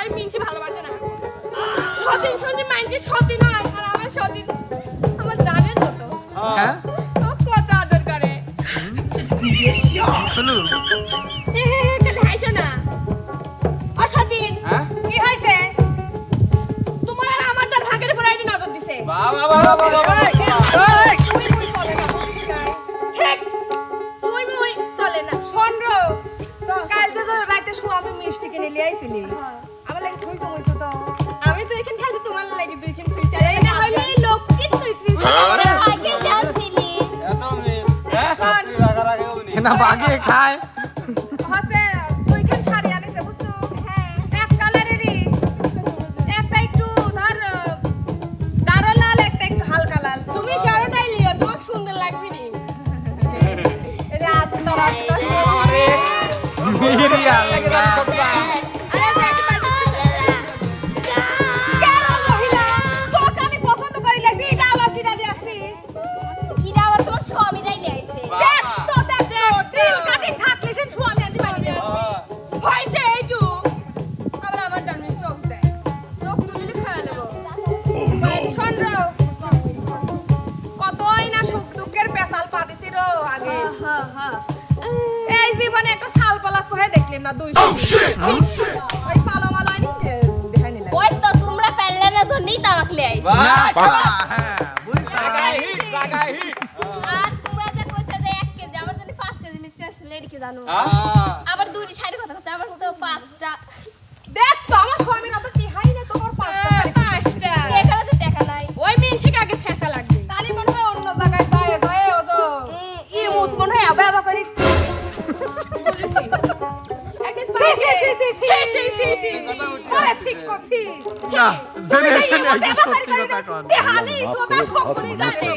আর মিনছি ভালোবাসে না সদিন সদিন মাইন্ডে সদিন হয় আর আমার সদিন আমার জানেন তো হ্যাঁ কত আদর করে হলো কালে হাসো না ও সদিন কি হইছে তোমার আর আমারটা ভাগের উপর আইডি নজর দিছে বাবা বাবা বাবা ঠিক তুই মুই চলে না শোনরো কাল যে রাতে শু আমি মিষ্টি কিনে নিয়ে আইছিলি আমার লাগি কইছো কইছো তো আমি তো এখানে থাকি তোমার লাগি দুইখান খুঁজছি এই না হইলে এই লক্ষ্মী তুই আরে আগে যাচ্ছিলি না বাগে খায় হাসে দুইখান শাড়ি আনিছে বুঝছো হ্যাঁ এক কালারেরই একটা একটু ধর গাঢ় লাল একটা একটু হালকা লাল তুমি জানোটাই লিও তোমার সুন্দর লাগবে রে এই যে আত্মরা আরে মেরি আল্লাহ আরে ব্যাটি পাটি কেন মহিলা তোকে আমি পছন্দ করি লাগছি এটা আবার কিনা দিয়ে আসছি কিরা আবার তোমার স্বামীরাই লাইছে দেখ তো দেখ তিল কাটিং থাকলে সে ছু আমি আনতে পারি না হইছে এইটু আবার আমার জানো চোখ দেয় চোখ তুলিলে খাওয়া নেবো শোনরো কতই না সুখ দুঃখের পেশাল পাঠিছিল আগে এই জীবনে একটা সাল পালাস হয়ে দেখলাম না দুই ওই পালো মালো আনি দেখাই নিলাম ওই তো তোমরা প্যান্ডেলের জন্যই তামাক লাইছে বাবা হ্যাঁ বুঝছ আর তোমরা যে কইতে যে 1 কেজি আমার জন্য 5 কেজি মিষ্টি আছে লেডিকে জানো আবার দুইটি শাড়ি কথা কইছে আমার মতো 5টা দেখ তো আমার স্বামীর অত কি হাই না তোমার পাঁচটা এখানে তো টাকা নাই ওই মিনছিকে আগে ফেঁকা লাগবে তারি মনে হয় অন্য জায়গায় যায় যায় ও তো ই মুত মনে হয় আবা আবা করি একদিন সি সি পরে ঠিক কছি না জেনারেশন এই সত্যি কথা কোন দেহালি সোদা সকলি জানে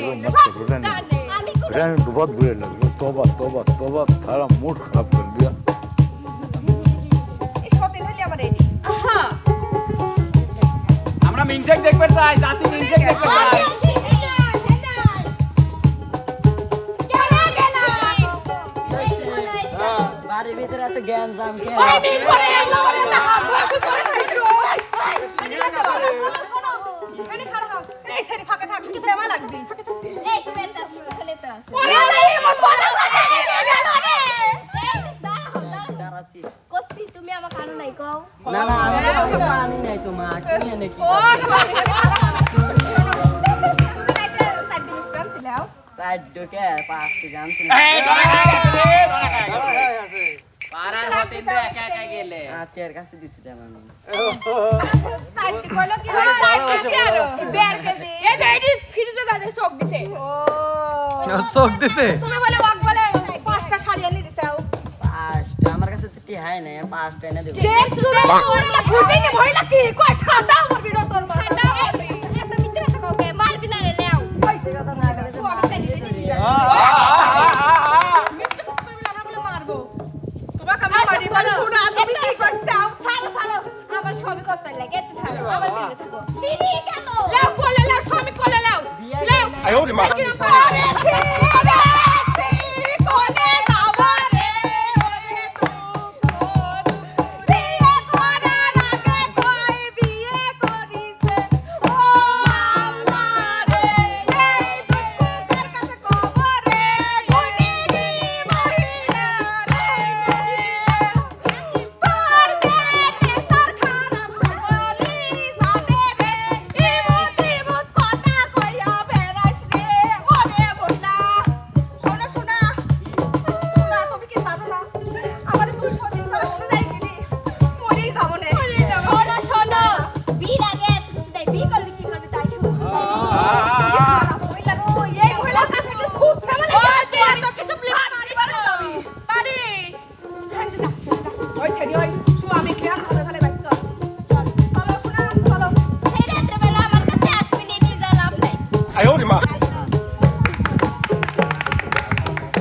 জানে আমি এটা আমি बहुत बुरे लग रहे तौबा तौबा तौबा थारा मूड खराब कर दिया এই সত্যি হইলে আমার রেডি হ্যাঁ আমরা মিনশেক দেখতে চাই জাতি মিনশেক দেখতে চাই বাড়ির ভিতরে এত জ্ঞান জাম কে ওই মিন করে আইলো করে না হাত ধরে করে খাইছো এনে খারাপ এই সেরি ফাঁকা থাক কি প্রেমা লাগবি এই তুমি এটা শুনে তো আসো ওরে আরে মত কথা বলে দাঁড়াছি কস্তি তুমি আমাকে আনো নাই কও না না আমি তো পানি নাই তোমার কি এনে কি ও সবাই সাইড ডিস্টেন্স ছিলাও সাইড ঢুকে পাঁচ কে জানছিল পাড়ার হতে তো একা একা গেলে আত্মীয়ের কাছে দিছি আমি সাইড কইলো কি হয় সাইড কি আরো 1.5 কেজি এই যে এটি ফ্রিজে দাঁড়িয়ে চোখ দিছে ও চোখ দিছে তুমি বলে ওয়াক বলে 5টা শাড়ি আনি দিছাও পাঁচটা আমার কাছে তো টি হাই নাই পাঁচটা এনে দেব দেখ সুরে করে না ঘুরতে নি ভইলা কি কই খাতা মারবি না তোর মাথা একটা মিত্র থাকো কে মারবি না রে লেও ওই কথা না করে তো মিথ্যে কথা বলে আমরা বলে মারবো তোমাকে আমি মারি বল শুনা তুমি কি করছাও ছাড়ো ছাড়ো আমার সবই করতে লাগে এত থাকো আমার বিলে থাকো ফিরি কেন লাও কোলে লাও স্বামী কোলে লাও লাও আয় ওরে মা কি পারে কোনে সাবরে ওরে তুই বিয়ে করা লাগে কই বিয়ে করিছে ও আল্লাহ রে এই সুকুর কাছে কবরে গুনিনি মহিলা রে তোর যে নেশার খারাপ বলি যাবে রে ইমুত ইমুত কথা কইয়া বেড়াস রে ওরে বলা শোনা শোনা শোনা তুমি কি জানো না আমার তুই সত্যি করে শুনে যাই গেলি মরেই যাবো নে শোনো শোনো বিল আগে তাই বি করলে কি করবে তাই শুনো এই মহিলার কাছে কি সুদ ফেলে ও তো কিছু প্লিজ পারি পারি ওই ছেড়ি ওই